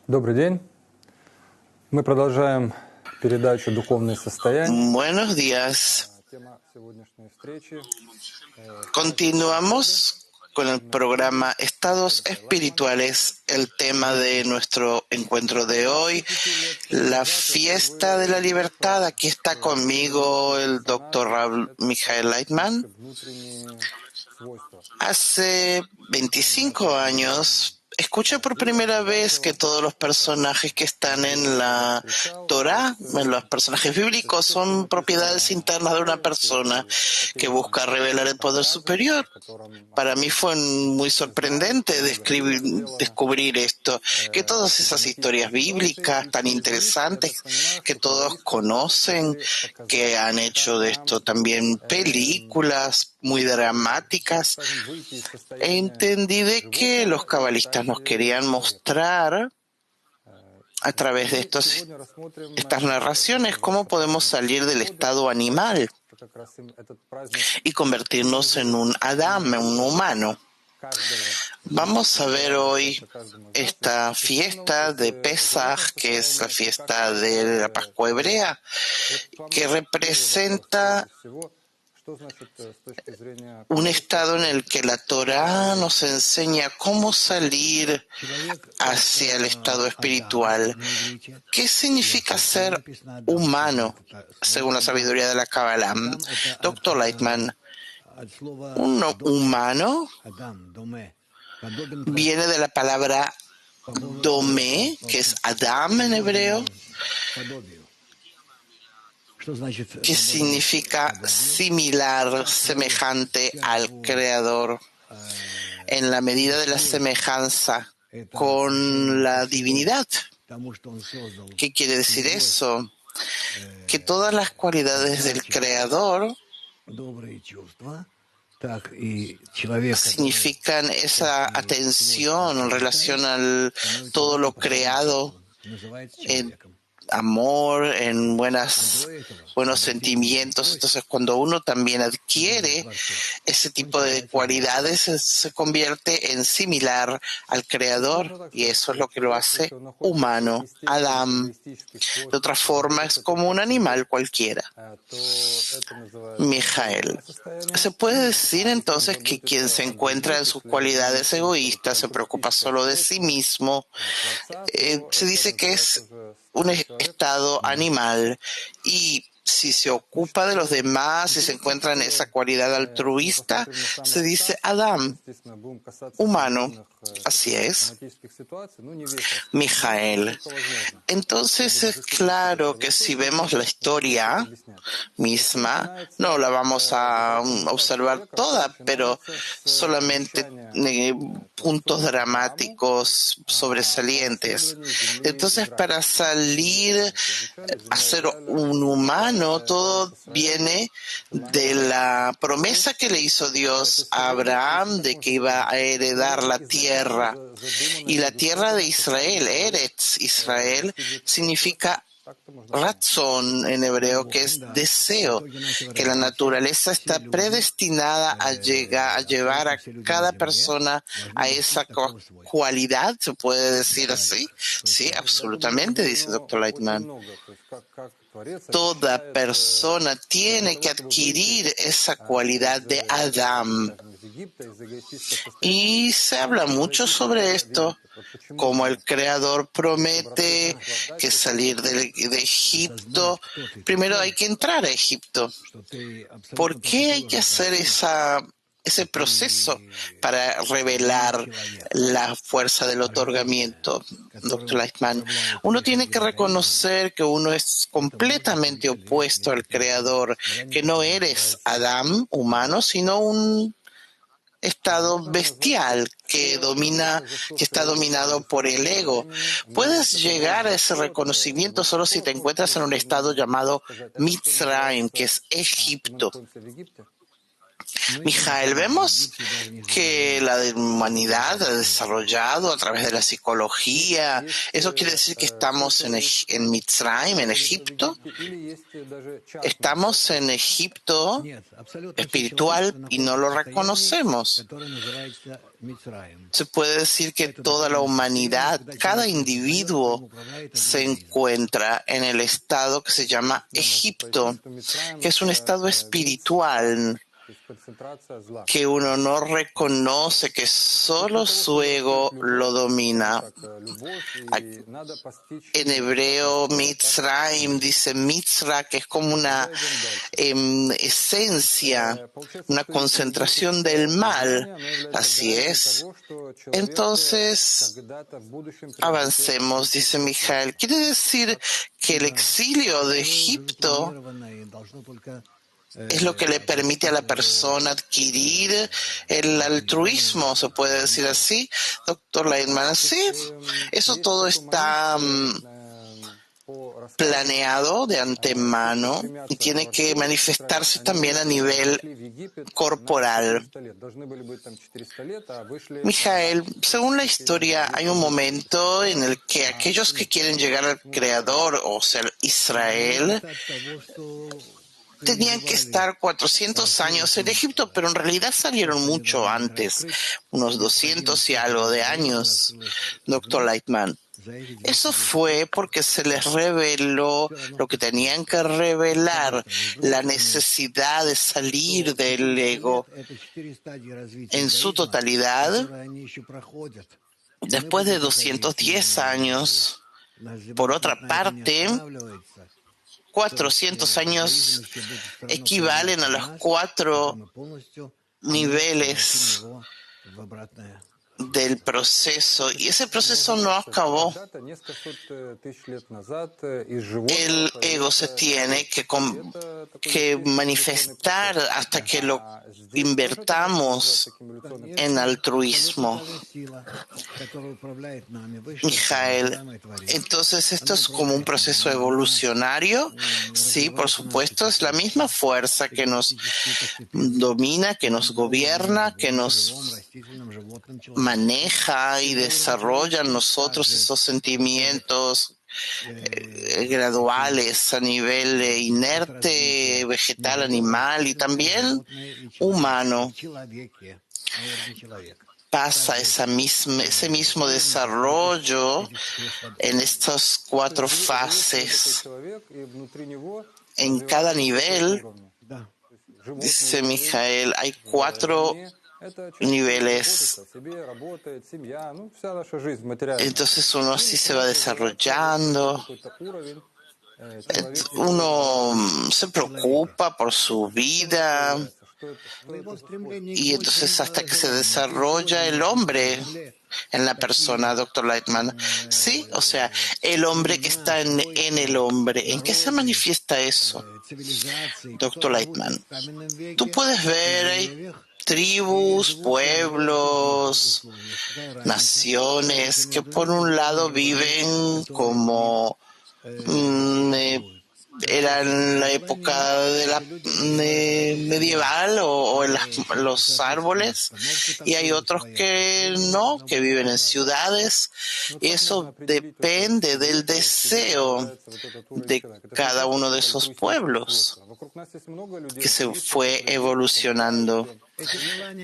Добрый день. Мы продолжаем передачу «Духовное состояние». Buenos días. Тема сегодняшней встречи Continuamos con el programa Estados Espirituales. El tema de nuestro encuentro de hoy, la fiesta de la libertad. Aquí está conmigo el doctor Michael Leitman. внутренние свойства. Hace 25 años escuché por primera vez que todos los personajes que están en la Torá, los personajes bíblicos, son propiedades internas de una persona que busca revelar el poder superior. Para mí fue muy sorprendente descubrir esto, que todas esas historias bíblicas tan interesantes que todos conocen, que han hecho de esto también películas muy dramáticas, entendí de que los cabalistas nos querían mostrar a través de estas narraciones cómo podemos salir del estado animal y convertirnos en un Adam, en un humano. Vamos a ver hoy esta fiesta de Pesaj, que es la fiesta de la Pascua hebrea, que representa un estado en el que la Torá nos enseña cómo salir hacia el estado espiritual. ¿Qué significa ser humano, según la sabiduría de la Kabbalah? Doctor Leitman, un humano viene de la palabra domé, que es Adam en hebreo, que significa similar, semejante al Creador, en la medida de la semejanza con la divinidad. ¿Qué quiere decir eso? Que todas las cualidades del Creador significan esa atención en relación a todo lo creado, en amor, en buenos sentimientos. Entonces, cuando uno también adquiere ese tipo de cualidades, se convierte en similar al Creador, y eso es lo que lo hace humano, Adam. De otra forma, es como un animal cualquiera. Mijael, ¿se puede decir entonces que quien se encuentra en sus cualidades egoístas, se preocupa solo de sí mismo, se dice que es un estado animal, y si se ocupa de los demás, si se encuentra en esa cualidad altruista, se dice Adam, humano? Así es. Mijael, entonces es claro que si vemos la historia misma, no la vamos a observar toda, pero solamente puntos dramáticos sobresalientes. Entonces, para salir a ser un humano, todo viene de la promesa que le hizo Dios a Abraham de que iba a heredar la tierra. Y la tierra de Israel, Eretz Israel, significa razón en hebreo, que es deseo, que la naturaleza está predestinada a llevar a cada persona a esa cualidad, ¿se puede decir así? Sí, absolutamente, dice el Dr. Leitman. Toda persona tiene que adquirir esa cualidad de Adam. Y se habla mucho sobre esto, como el Creador promete que salir de Egipto, primero hay que entrar a Egipto. ¿Por qué hay que hacer ese proceso para revelar la fuerza del otorgamiento, Dr. Leitman? Uno tiene que reconocer que uno es completamente opuesto al Creador, que no eres Adam, humano, sino un estado bestial que está dominado por el ego. Puedes llegar a ese reconocimiento solo si te encuentras en un estado llamado Mitzrayim, que es Egipto. Mijael, vemos que la humanidad ha desarrollado a través de la psicología. ¿Eso quiere decir que estamos en Mitzrayim, en Egipto? Estamos en Egipto espiritual y no lo reconocemos. Se puede decir que toda la humanidad, cada individuo se encuentra en el estado que se llama Egipto, que es un estado espiritual que uno no reconoce, que solo su ego lo domina. En hebreo, Mitzrayim dice Mitzra, que es como una esencia, una concentración del mal. Así es. Entonces, avancemos, dice Mijael. Quiere decir que el exilio de Egipto es lo que le permite a la persona adquirir el altruismo, se puede decir así, doctor Leitman. Sí, eso todo está planeado de antemano y tiene que manifestarse también a nivel corporal. Mijael, según la historia, hay un momento en el que aquellos que quieren llegar al Creador, o sea, Israel, tenían que estar 400 años en Egipto, pero en realidad salieron mucho antes, unos 200 y algo de años, doctor Leitman. Eso fue porque se les reveló lo que tenían que revelar, la necesidad de salir del ego en su totalidad. Después de 210 años, por otra parte, 400 años equivalen a los 4 niveles del proceso, y ese proceso no acabó. El ego se tiene que manifestar hasta que lo invertamos en altruismo. Mijael, entonces esto es como un proceso evolucionario. Sí, por supuesto, es la misma fuerza que nos domina, que nos gobierna, que nos maneja y desarrolla en nosotros esos sentimientos graduales a nivel inerte, vegetal, animal y también humano. Pasa ese mismo desarrollo en estas 4 fases. En cada nivel, dice Mijael, hay 4 niveles. Entonces uno así se va desarrollando. Uno se preocupa por su vida. Y entonces hasta que se desarrolla el hombre en la persona, doctor Leitman. Sí, o sea, el hombre que está en el hombre. ¿En qué se manifiesta eso, doctor Leitman? Tú puedes ver, hay tribus, pueblos, naciones que por un lado viven como era en la época de la medieval o en los árboles, y hay otros que no, que viven en ciudades, y eso depende del deseo de cada uno de esos pueblos que se fue evolucionando.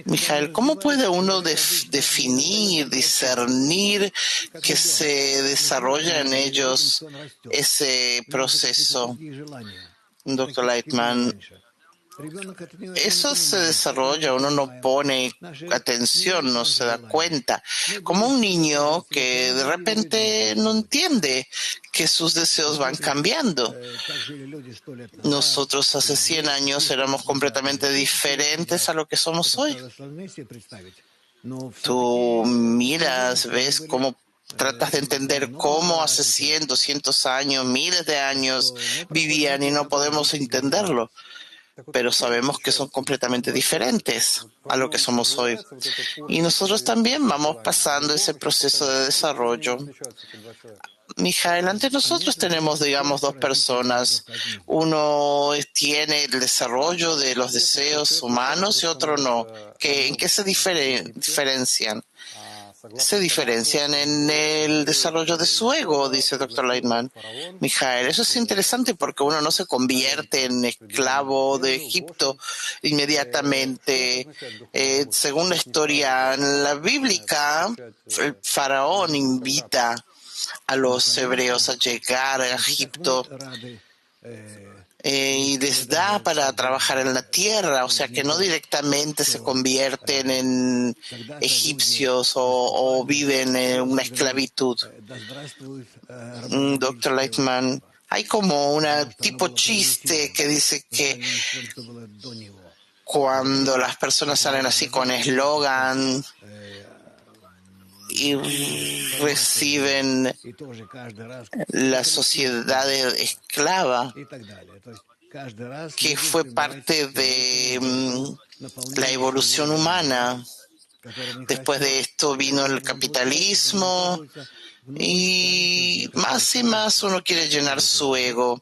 Mijael, ¿cómo puede uno definir, discernir que se desarrolla en ellos ese proceso, doctor Leitman? Eso se desarrolla, uno no pone atención, no se da cuenta. Como un niño que de repente no entiende que sus deseos van cambiando. Nosotros hace 100 años éramos completamente diferentes a lo que somos hoy. Tú miras, ves cómo tratas de entender cómo hace 100, 200 años, miles de años vivían y no podemos entenderlo. Pero sabemos que son completamente diferentes a lo que somos hoy. Y nosotros también vamos pasando ese proceso de desarrollo. Mijael, ante nosotros tenemos, digamos, dos personas. Uno tiene el desarrollo de los deseos humanos y otro no. ¿En qué se diferencian? Se diferencian en el desarrollo de su ego, dice Dr. Lightman. Mijael, eso es interesante porque uno no se convierte en esclavo de Egipto inmediatamente. Según la historia en la bíblica, el faraón invita a los hebreos a llegar a Egipto y les da para trabajar en la tierra, o sea que no directamente se convierten en egipcios o viven en una esclavitud. Dr. Lightman, hay como una tipo chiste que dice que cuando las personas salen así con eslogan y reciben la sociedad esclava, que fue parte de la evolución humana. Después de esto vino el capitalismo y más uno quiere llenar su ego.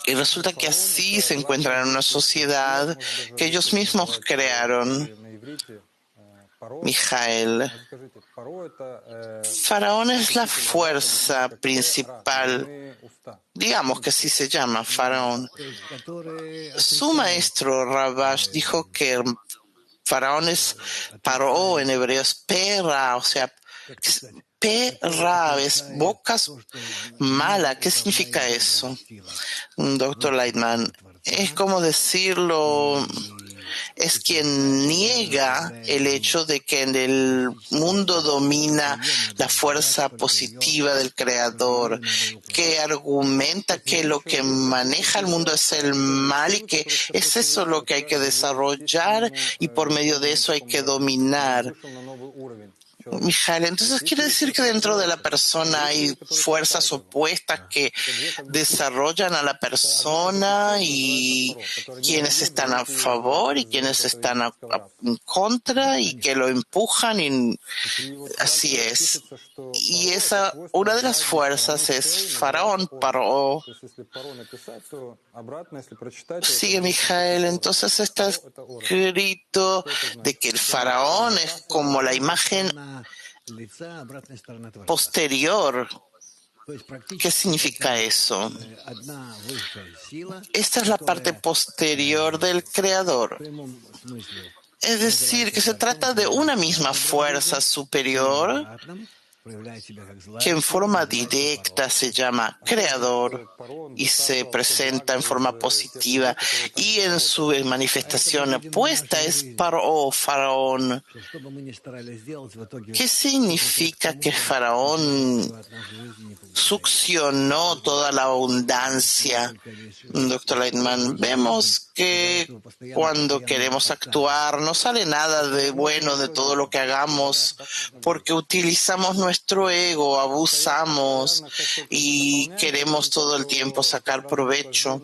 Y resulta que así se encuentran en una sociedad que ellos mismos crearon. Mijael, Faraón es la fuerza principal, digamos que así se llama, Faraón. Su maestro Rabash dijo que Faraón es Paró en hebreo es perra, o sea, perra es bocas mala. ¿Qué significa eso? Dr. Lightman, es como decirlo, es quien niega el hecho de que en el mundo domina la fuerza positiva del Creador, que argumenta que lo que maneja el mundo es el mal y que es eso lo que hay que desarrollar y por medio de eso hay que dominar. Mijael, entonces quiere decir que dentro de la persona hay fuerzas opuestas que desarrollan a la persona y quienes están a favor y quienes están en contra y que lo empujan y así es. Y una de las fuerzas es Faraón, Paró. Sigue Mijael, entonces está escrito de que el faraón es como la imagen posterior. ¿Qué significa eso? Esta es la parte posterior del Creador. Es decir, que se trata de una misma fuerza superior que en forma directa se llama Creador y se presenta en forma positiva, y en su manifestación opuesta es Paró, Faraón. ¿Qué significa que Faraón succionó toda la abundancia? Dr. Lightman, vemos que cuando queremos actuar no sale nada de bueno de todo lo que hagamos porque utilizamos nuestro ego, abusamos y queremos todo el tiempo sacar provecho.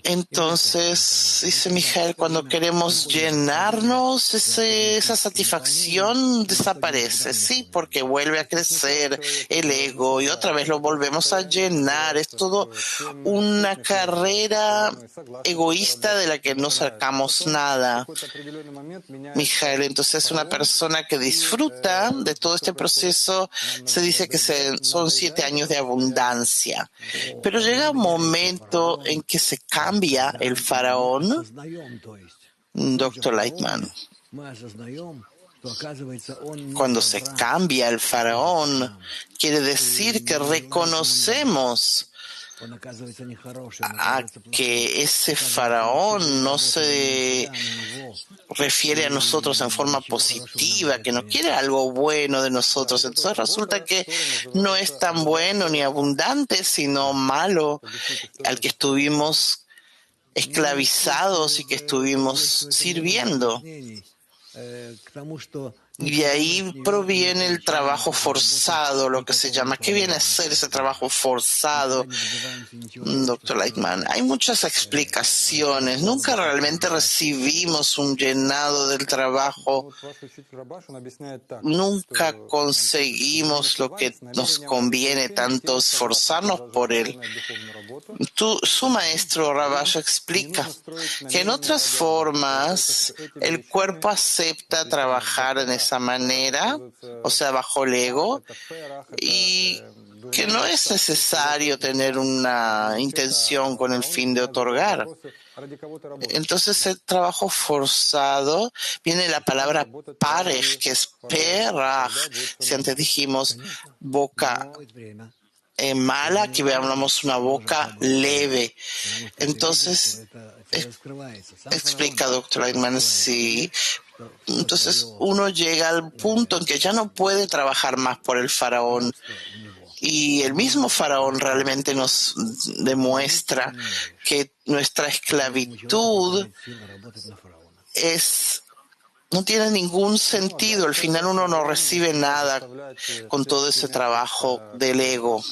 Entonces, dice Mijael, cuando queremos llenarnos, esa satisfacción desaparece, sí, porque vuelve a crecer el ego y otra vez lo volvemos a llenar. Es todo una carrera egoísta de la que no sacamos nada. Mijael, entonces una persona que disfruta de todo este proceso, se dice que son 7 años de abundancia. Pero llega un momento en que se cambia el faraón, Dr. Lightman. Cuando se cambia el faraón, quiere decir que reconocemos a que ese faraón no se refiere a nosotros en forma positiva, que no quiere algo bueno de nosotros. Entonces resulta que no es tan bueno ni abundante, sino malo, al que estuvimos esclavizados y que estuvimos sirviendo. Y de ahí proviene el trabajo forzado, lo que se llama. ¿Qué viene a ser ese trabajo forzado, doctor Lightman? Hay muchas explicaciones. Nunca realmente recibimos un llenado del trabajo. Nunca conseguimos lo que nos conviene, tanto esforzarnos por él. Su maestro Rabash explica que en otras formas el cuerpo acepta trabajar en esa manera, o sea, bajo el ego, y que no es necesario tener una intención con el fin de otorgar. Entonces el trabajo forzado, viene la palabra parej, que es peraj, si antes dijimos boca mala, que hablamos una boca leve. Entonces, explica doctor Eichmann, sí. Entonces uno llega al punto en que ya no puede trabajar más por el faraón. Y el mismo faraón realmente nos demuestra que nuestra esclavitud no tiene ningún sentido. Al final uno no recibe nada con todo ese trabajo del ego.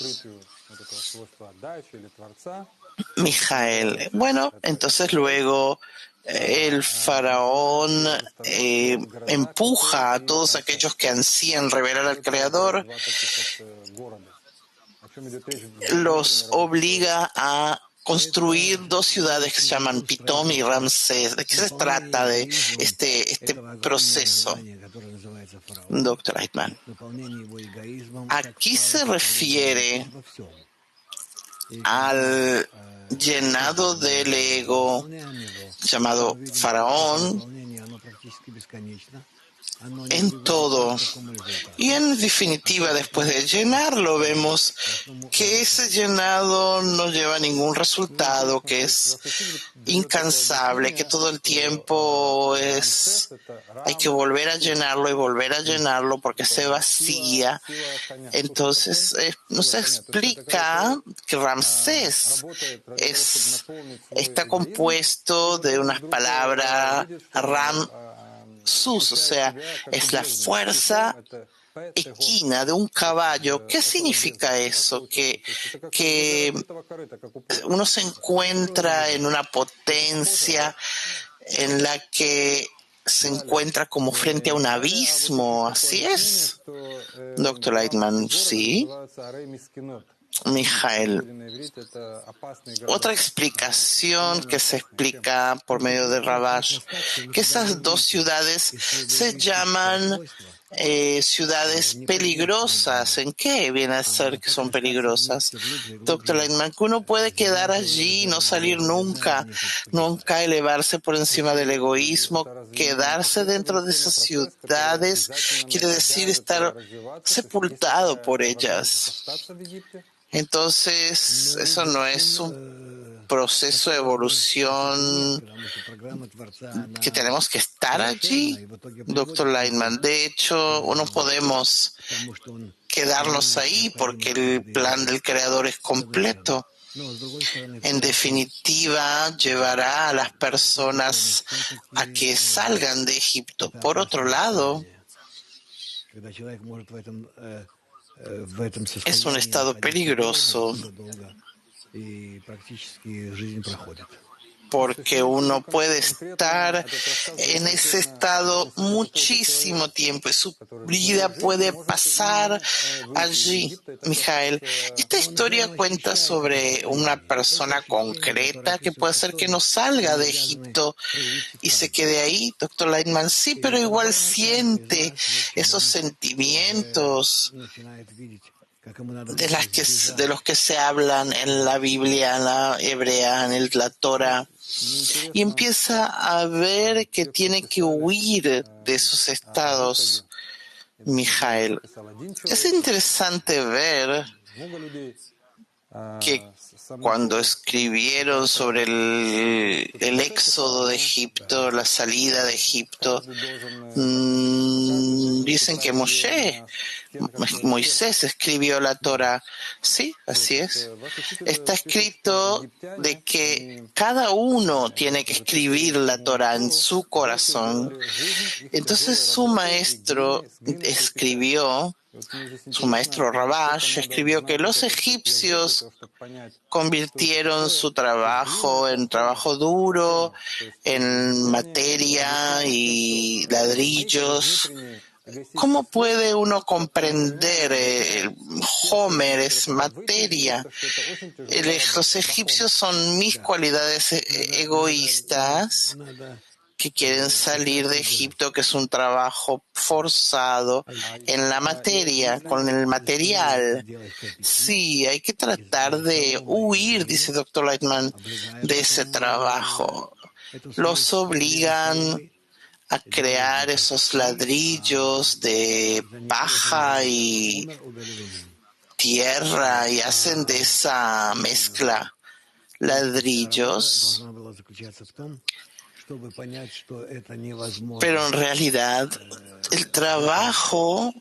Mijael. Bueno, entonces luego el faraón empuja a todos aquellos que ansían revelar al Creador, los obliga a construir dos ciudades que se llaman Pitom y Ramsés. ¿De qué se trata de este proceso, doctor Eichmann? Aquí se refiere al llenado del ego llamado faraón en todo. Y en definitiva, después de llenarlo, vemos que ese llenado no lleva ningún resultado, que es incansable, que todo el tiempo hay que volver a llenarlo y volver a llenarlo porque se vacía. Entonces nos explica que Ramsés está compuesto de unas palabras Ram Sus, o sea, es la fuerza equina de un caballo. ¿Qué significa eso? Que uno se encuentra en una potencia en la que se encuentra como frente a un abismo. ¿Así es, doctor Lightman? Sí. Mijael. Otra explicación que se explica por medio de Rabash, que esas dos ciudades se llaman ciudades peligrosas. ¿En qué viene a ser que son peligrosas? Doctor Lightman, que uno puede quedar allí y no salir nunca, nunca elevarse por encima del egoísmo, quedarse dentro de esas ciudades, quiere decir estar sepultado por ellas. Entonces, eso no es un proceso de evolución que tenemos que estar allí, doctor Lightman. De hecho, no podemos quedarnos ahí porque el plan del Creador es completo. En definitiva, llevará a las personas a que salgan de Egipto. Por otro lado, es un estado peligroso porque uno puede estar en ese estado muchísimo tiempo y su vida puede pasar allí. Mijael, esta historia cuenta sobre una persona concreta que puede ser que no salga de Egipto y se quede ahí, doctor Lightman. Sí, pero igual siente esos sentimientos de los que se hablan en la Biblia, en la hebrea, en la Torah, y empieza a ver que tiene que huir de esos estados, Mijael. Es interesante ver que cuando escribieron sobre el éxodo de Egipto, la salida de Egipto, dicen que Moisés escribió la Torá. Sí, así es. Está escrito de que cada uno tiene que escribir la Torá en su corazón. Entonces su maestro escribió, su maestro Rabash escribió que los egipcios convirtieron su trabajo en trabajo duro, en materia y ladrillos. ¿Cómo puede uno comprender? Homer es materia. Los egipcios son mis cualidades egoístas que quieren salir de Egipto, que es un trabajo forzado en la materia, con el material. Sí, hay que tratar de huir, dice Dr. Lightman, de ese trabajo. Los obligan a crear esos ladrillos de paja y tierra y hacen de esa mezcla ladrillos, pero en realidad el trabajo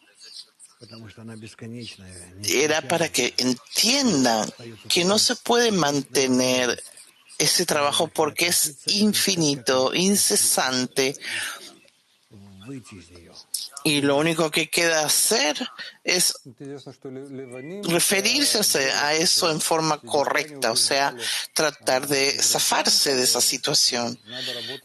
era para que entiendan que no se puede mantener ese trabajo porque es infinito, incesante, y lo único que queda hacer es referirse a eso en forma correcta, o sea, tratar de zafarse de esa situación.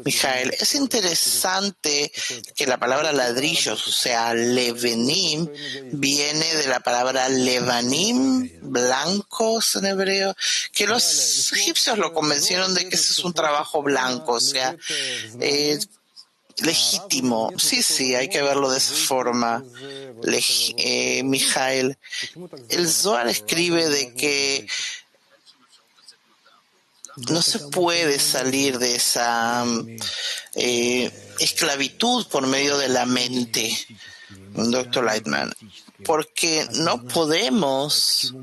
Mijael, es interesante que la palabra ladrillos, o sea, levenim, viene de la palabra levanim, blancos en hebreo, que los egipcios lo convencieron de que ese es un trabajo blanco, o sea, legítimo. Sí, hay que verlo de esa forma. Mijael, el Zohar escribe de que no se puede salir de esa esclavitud por medio de la mente, Dr. Lightman, porque no podemos,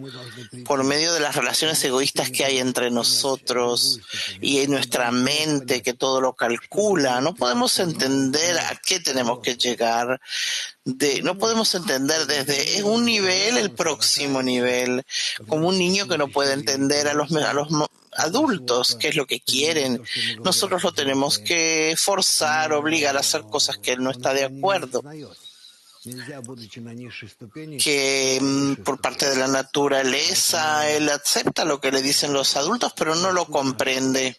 por medio de las relaciones egoístas que hay entre nosotros y en nuestra mente que todo lo calcula, no podemos entender a qué tenemos que llegar. No podemos entender desde un nivel el próximo nivel, como un niño que no puede entender a los adultos qué es lo que quieren. Nosotros lo tenemos que forzar, obligar a hacer cosas que él no está de acuerdo, que por parte de la naturaleza él acepta lo que le dicen los adultos, pero no lo comprende.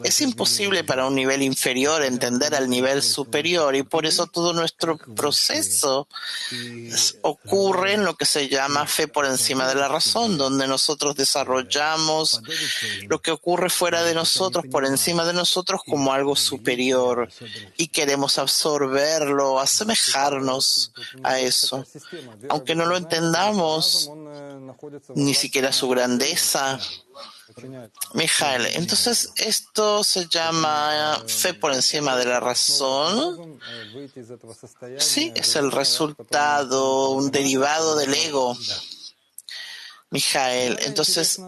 Es imposible para un nivel inferior entender al nivel superior, y por eso todo nuestro proceso ocurre en lo que se llama fe por encima de la razón, donde nosotros desarrollamos lo que ocurre fuera de nosotros, por encima de nosotros, como algo superior, y queremos absorberlo, asemejarnos a eso. Aunque no lo entendamos, ni siquiera su grandeza. Mijael, entonces esto se llama fe por encima de la razón. Sí, es el resultado, un derivado del ego. Mijael, entonces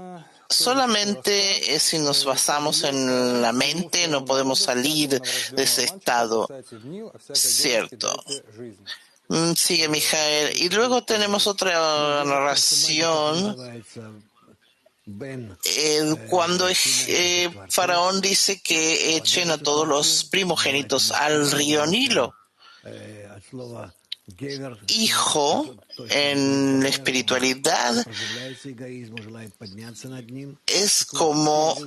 solamente si nos basamos en la mente no podemos salir de ese estado. Cierto. Sigue Mijael. Y luego tenemos otra narración cuando Faraón dice que echen a todos los primogénitos al río Nilo. Hijo en la espiritualidad es como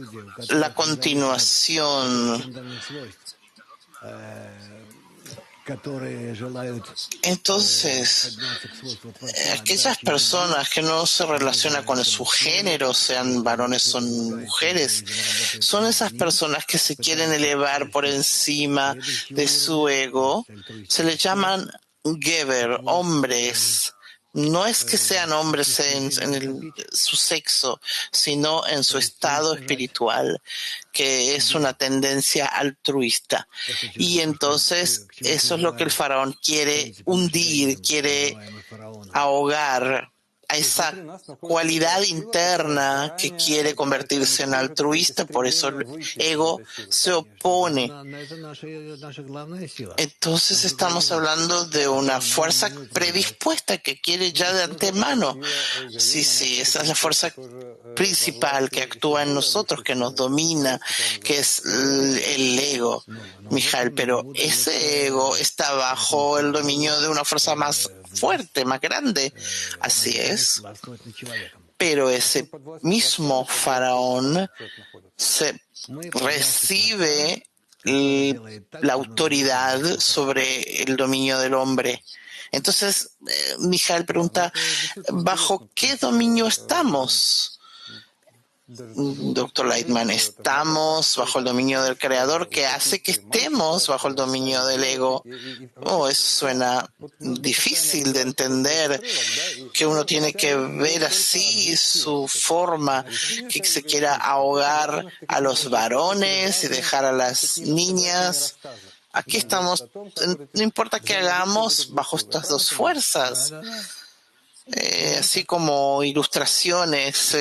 la continuación. Entonces, aquellas personas que no se relacionan con su género, sean varones o mujeres, son esas personas que se quieren elevar por encima de su ego. Se les llaman Geber, hombres. No es que sean hombres en su sexo, sino en su estado espiritual, que es una tendencia altruista. Y entonces eso es lo que el faraón quiere hundir, quiere ahogar a esa cualidad interna que quiere convertirse en altruista, por eso el ego se opone. Entonces estamos hablando de una fuerza predispuesta que quiere ya de antemano. Sí, esa es la fuerza principal que actúa en nosotros, que nos domina, que es el ego, Mijael, pero ese ego está bajo el dominio de una fuerza más fuerte, más grande. Así es. Pero ese mismo faraón recibe la autoridad sobre el dominio del hombre. Entonces, Mijael pregunta, ¿bajo qué dominio estamos? Doctor Lightman, estamos bajo el dominio del creador que hace que estemos bajo el dominio del ego. Eso suena difícil de entender, que uno tiene que ver así su forma, que se quiera ahogar a los varones y dejar a las niñas. Aquí estamos, no importa qué hagamos, bajo estas dos fuerzas. Así como ilustraciones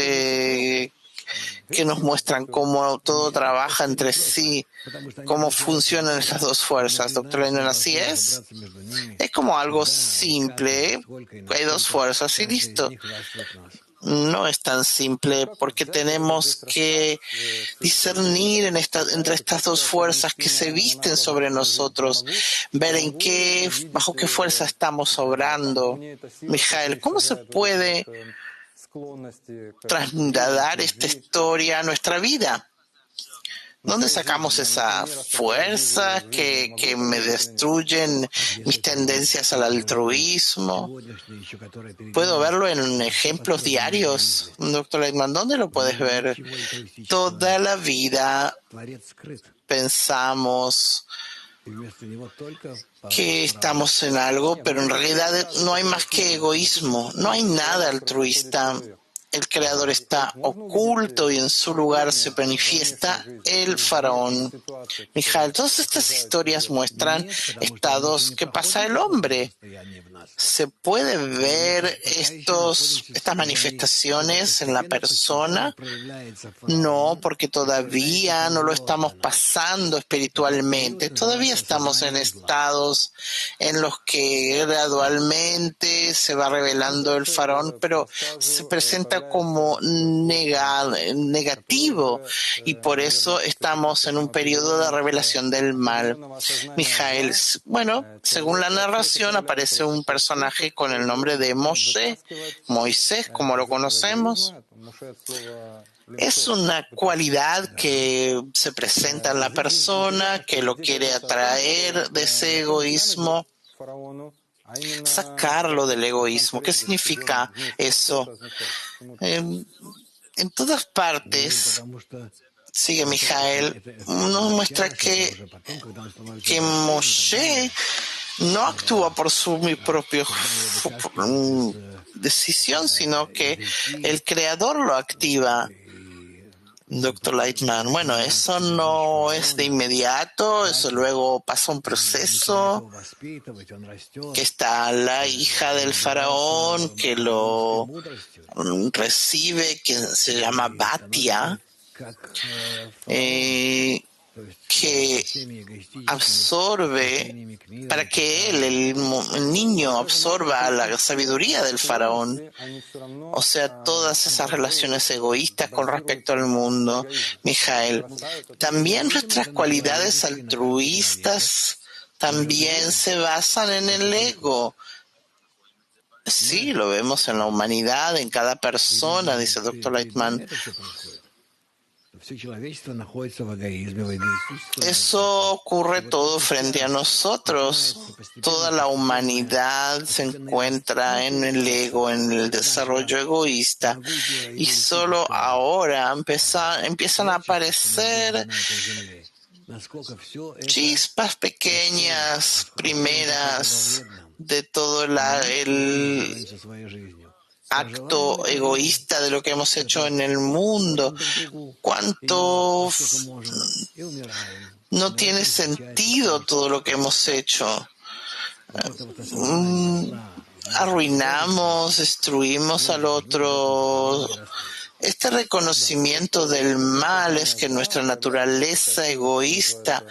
que nos muestran cómo todo trabaja entre sí, cómo funcionan estas dos fuerzas. Doctor Lennon, así es. Es como algo simple. Hay dos fuerzas y listo. No es tan simple porque tenemos que discernir entre estas dos fuerzas que se visten sobre nosotros, ver bajo qué fuerza estamos obrando. Mijael, ¿cómo se puede trasladar esta historia a nuestra vida? ¿Dónde sacamos esa fuerza que me destruyen mis tendencias al altruismo? ¿Puedo verlo en ejemplos diarios, doctor Leitman? ¿Dónde lo puedes ver? Toda la vida pensamos que estamos en algo, pero en realidad no hay más que egoísmo, no hay nada altruista. El creador está oculto y en su lugar se manifiesta el faraón. Mijael, todas estas historias muestran estados que pasa el hombre. ¿Se puede ver estas manifestaciones en la persona? No, porque todavía no lo estamos pasando espiritualmente. Todavía estamos en estados en los que gradualmente se va revelando el faraón, pero se presenta como negativo y por eso estamos en un periodo de revelación del mal. Mijael, bueno, según la narración aparece un personaje con el nombre de Moisés, como lo conocemos. Es una cualidad que se presenta en la persona, que lo quiere atraer de ese egoísmo, sacarlo del egoísmo. ¿Qué significa eso? En todas partes, sigue Mijael, nos muestra que Moshe no actúa por su propia decisión, sino que el creador lo activa. Doctor Lightman, bueno, eso no es de inmediato, eso luego pasa un proceso, que está la hija del faraón que lo recibe, que se llama Batia, que absorbe, para que el niño absorba la sabiduría del faraón, o sea, todas esas relaciones egoístas con respecto al mundo. Mijael, también nuestras cualidades altruistas también se basan en el ego. Sí, lo vemos en la humanidad, en cada persona, dice el doctor Lightman. Eso ocurre todo frente a nosotros. Toda la humanidad se encuentra en el ego, en el desarrollo egoísta. Y solo ahora empiezan a aparecer chispas pequeñas, primeras, de todo el acto egoísta de lo que hemos hecho en el mundo. ¿Cuánto no tiene sentido todo lo que hemos hecho? arruinamos, destruimos al otro. Este reconocimiento del mal es que nuestra naturaleza egoísta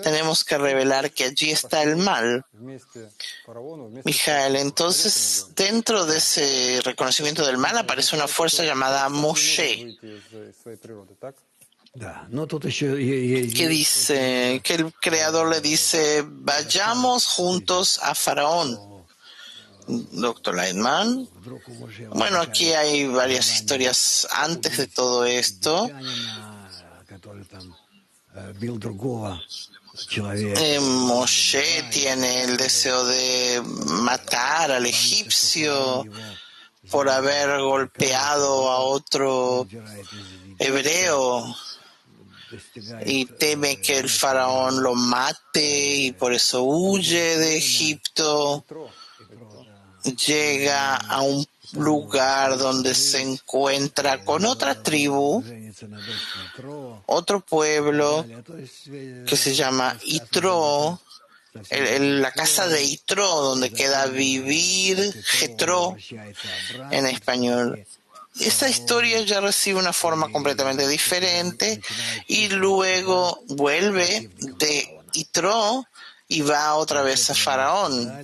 tenemos que revelar que allí está el mal. Mijael, entonces dentro de ese reconocimiento del mal aparece una fuerza llamada Moshe, que dice que el creador le dice, vayamos juntos a Faraón. Doctor Lightman. Bueno, aquí hay varias historias antes de todo esto. Moshe tiene el deseo de matar al egipcio por haber golpeado a otro hebreo y teme que el faraón lo mate y por eso huye de Egipto. Llega a un lugar donde se encuentra con otra tribu, otro pueblo que se llama Yitro, la casa de Yitro, donde queda vivir Jetro en español. Esta historia ya recibe una forma completamente diferente y luego vuelve de Yitro y va otra vez a Faraón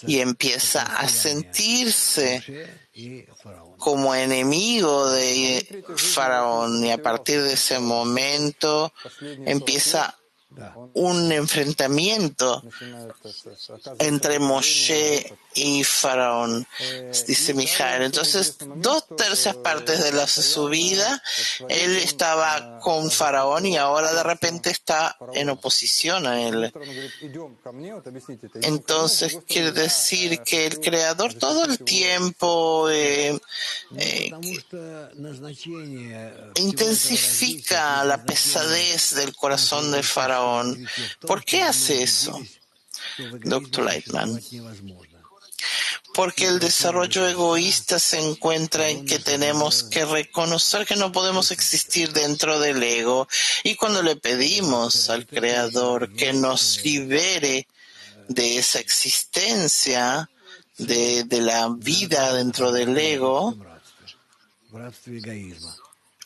y empieza a sentirse como enemigo de Faraón, y a partir de ese momento empieza un enfrentamiento entre Moshe y Faraón, dice Mijael. Entonces, 2/3 partes de su vida, él estaba con Faraón y ahora de repente está en oposición a él. Entonces, quiere decir que el Creador todo el tiempo intensifica la pesadez del corazón de Faraón. ¿Por qué hace eso, Dr. Lightman? Porque el desarrollo egoísta se encuentra en que tenemos que reconocer que no podemos existir dentro del ego, y cuando le pedimos al Creador que nos libere de esa existencia, de la vida dentro del ego,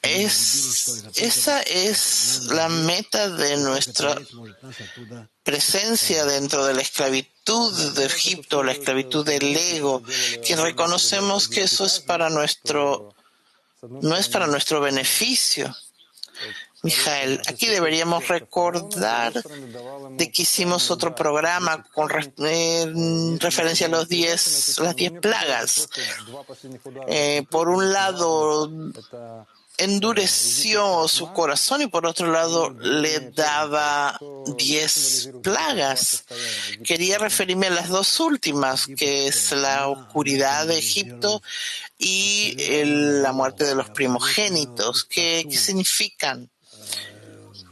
esa es la meta de nuestra presencia dentro de la esclavitud de Egipto, la esclavitud del ego, que reconocemos que eso es no es para nuestro beneficio. Mijael, aquí deberíamos recordar de que hicimos otro programa con referencia a las 10 plagas. Por un lado, endureció su corazón y por otro lado le daba 10 plagas. Quería referirme a las dos últimas, que es la oscuridad de Egipto y la muerte de los primogénitos. ¿Qué significan,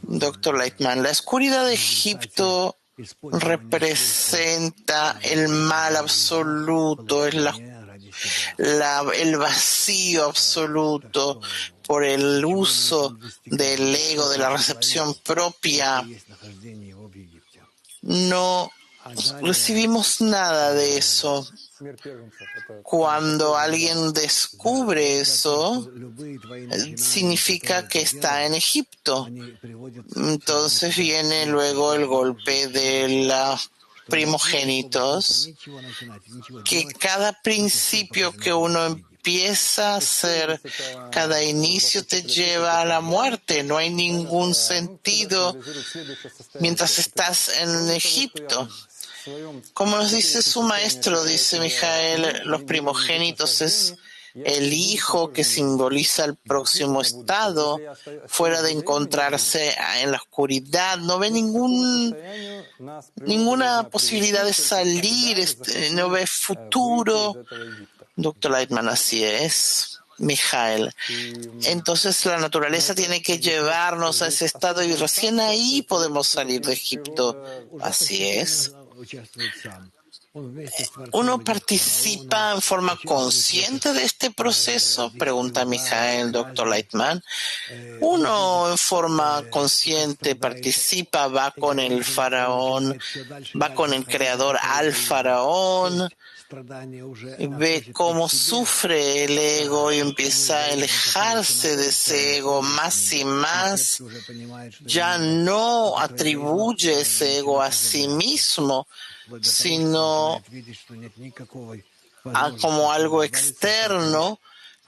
Dr. Lightman? La oscuridad de Egipto representa el mal absoluto, es el vacío absoluto por el uso del ego, de la recepción propia. No recibimos nada de eso. Cuando alguien descubre eso, significa que está en Egipto. Entonces viene luego el golpe de los primogénitos, que cada principio que uno empieza a hacer, cada inicio te lleva a la muerte. No hay ningún sentido mientras estás en Egipto. Como nos dice su maestro, dice Mijael, los primogénitos es el hijo que simboliza el próximo estado. Fuera de encontrarse en la oscuridad, no ve ninguna posibilidad de salir, no ve futuro. Dr. Lightman, así es, Mijael. Entonces la naturaleza tiene que llevarnos a ese estado y recién ahí podemos salir de Egipto. Así es. ¿Uno participa en forma consciente de este proceso? Pregunta Mijael, Dr. Lightman. Uno en forma consciente participa, va con el faraón, va con el creador al faraón y ve cómo sufre el ego y empieza a alejarse de ese ego más y más, ya no atribuye ese ego a sí mismo, sino como algo externo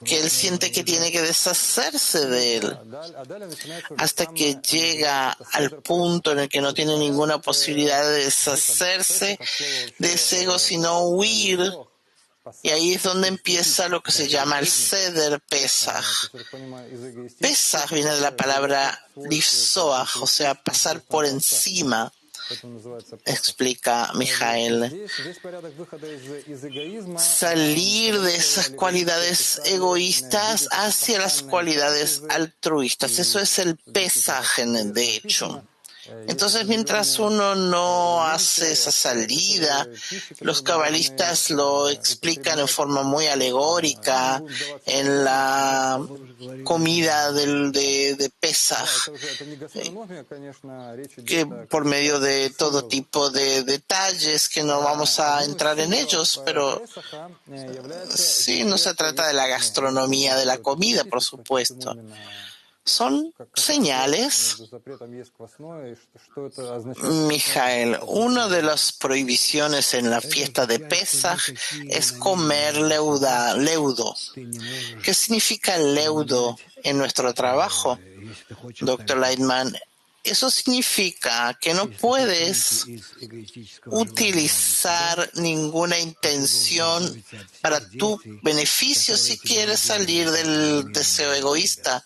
que él siente que tiene que deshacerse de él, hasta que llega al punto en el que no tiene ninguna posibilidad de deshacerse de ese ego, sino huir. Y ahí es donde empieza lo que se llama el Seder Pesach. Pesach viene de la palabra lifsoach, o sea, pasar por encima, explica Mijael. Salir de esas cualidades egoístas hacia las cualidades altruistas. Eso es el Pesaj, de hecho. Entonces, mientras uno no hace esa salida, los cabalistas lo explican en forma muy alegórica en la comida de Pesaj, que por medio de todo tipo de detalles que no vamos a entrar en ellos, pero sí, no se trata de la gastronomía de la comida, por supuesto. Son señales. Mijael, una de las prohibiciones en la fiesta de Pesaj es comer leudo. ¿Qué significa leudo en nuestro trabajo, Dr. Lightman? Eso significa que no puedes utilizar ninguna intención para tu beneficio si quieres salir del deseo egoísta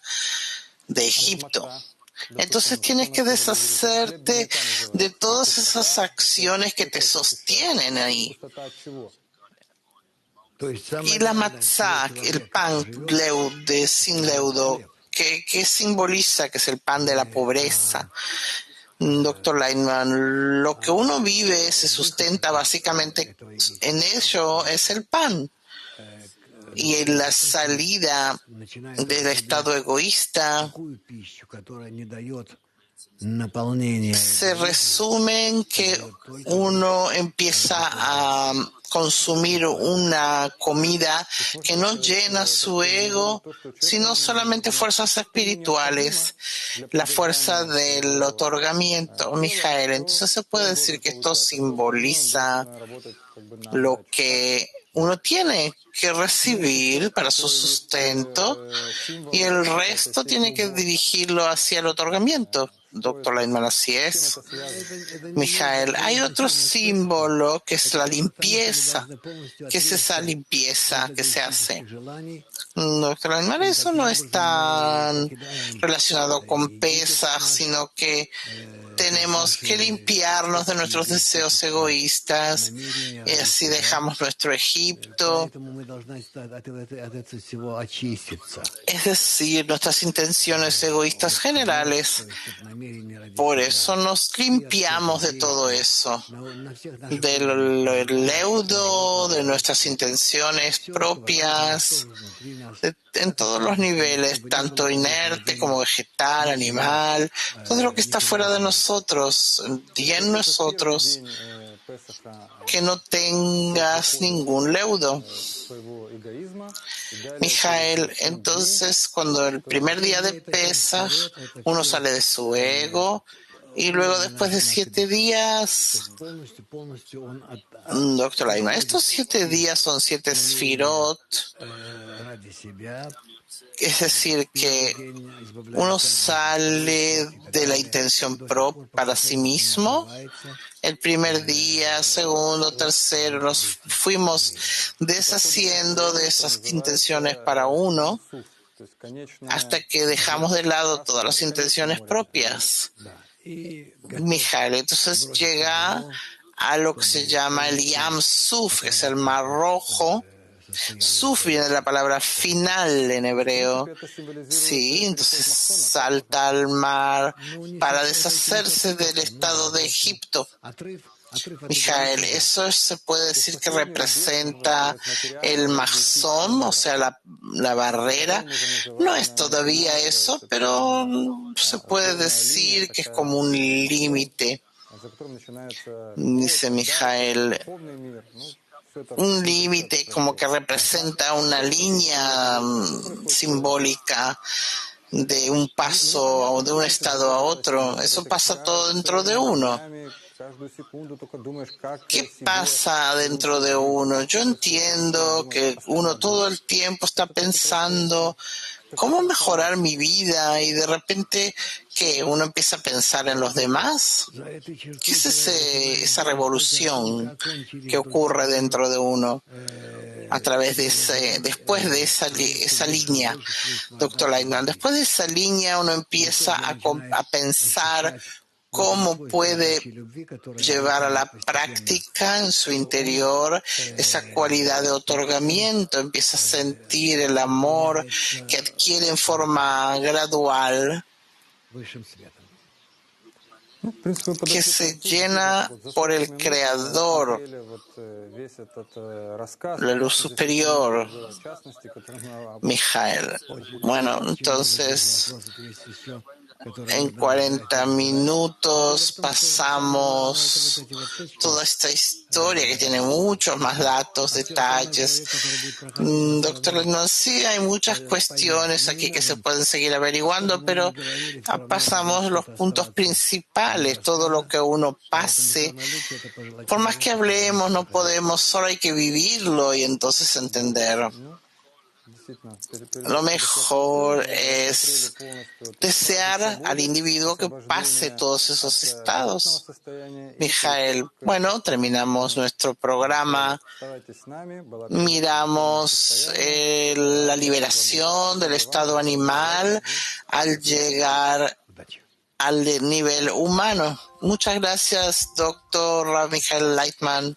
de Egipto. Entonces tienes que deshacerte de todas esas acciones que te sostienen ahí. Y la matzah, el pan sin leudo, ¿qué simboliza? Que es el pan de la pobreza. Doctor Lightman, lo que uno vive se sustenta básicamente en ello, es el pan. Y en la salida del estado egoísta se resume en que uno empieza a consumir una comida que no llena su ego, sino solamente fuerzas espirituales, la fuerza del otorgamiento, Mijael. Entonces se puede decir que esto simboliza lo que uno tiene que recibir para su sustento y el resto tiene que dirigirlo hacia el otorgamiento. Doctor Lightman, así es. Mijael, hay otro símbolo que es la limpieza. ¿Qué es esa limpieza que se hace? Doctor Lightman, eso no es tan relacionado con Pesaj, sino que tenemos que limpiarnos de nuestros deseos egoístas y así dejamos nuestro Egipto, es decir, nuestras intenciones egoístas generales. Por eso nos limpiamos de todo eso, del leudo, de nuestras intenciones propias, en todos los niveles, tanto inerte como vegetal, animal, todo lo que está fuera de nosotros y en nosotros, que no tengas ningún leudo. Mijael, entonces cuando el primer día de Pesaj uno sale de su ego y luego después de 7 días, Doctor Lightman, estos 7 días son 7 sfirot, es decir, que uno sale de la intención para sí mismo. El primer día, segundo, tercero, nos fuimos deshaciendo de esas intenciones para uno hasta que dejamos de lado todas las intenciones propias. Mijael, entonces llega a lo que se llama el Yam Suf, que es el Mar Rojo. Suf viene de la palabra final en hebreo. Sí, entonces salta al mar para deshacerse del estado de Egipto. Mijael, eso se puede decir que representa el mahzom, o sea, la barrera. No es todavía eso, pero se puede decir que es como un límite. Dice Mijael, un límite como que representa una línea simbólica de un paso o de un estado a otro. Eso pasa todo dentro de uno. ¿Qué pasa dentro de uno? Yo entiendo que uno todo el tiempo está pensando cómo mejorar mi vida y de repente que uno empieza a pensar en los demás. ¿Qué es esa revolución que ocurre dentro de uno a través de después de esa línea, doctor Lightman? Después de esa línea uno empieza a pensar cómo puede llevar a la práctica en su interior esa cualidad de otorgamiento, empieza a sentir el amor que adquiere en forma gradual, que se llena por el Creador, la luz superior, Mijael. Bueno, entonces en 40 minutos pasamos toda esta historia que tiene muchos más datos, detalles. Doctor, no, sí hay muchas cuestiones aquí que se pueden seguir averiguando, pero pasamos los puntos principales, todo lo que uno pase. Por más que hablemos, no podemos, solo hay que vivirlo y entonces entender. Lo mejor es desear al individuo que pase todos esos estados. Mijael, bueno, terminamos nuestro programa. Miramos la liberación del estado animal al llegar al nivel humano. Muchas gracias, doctor Mijael Lightman.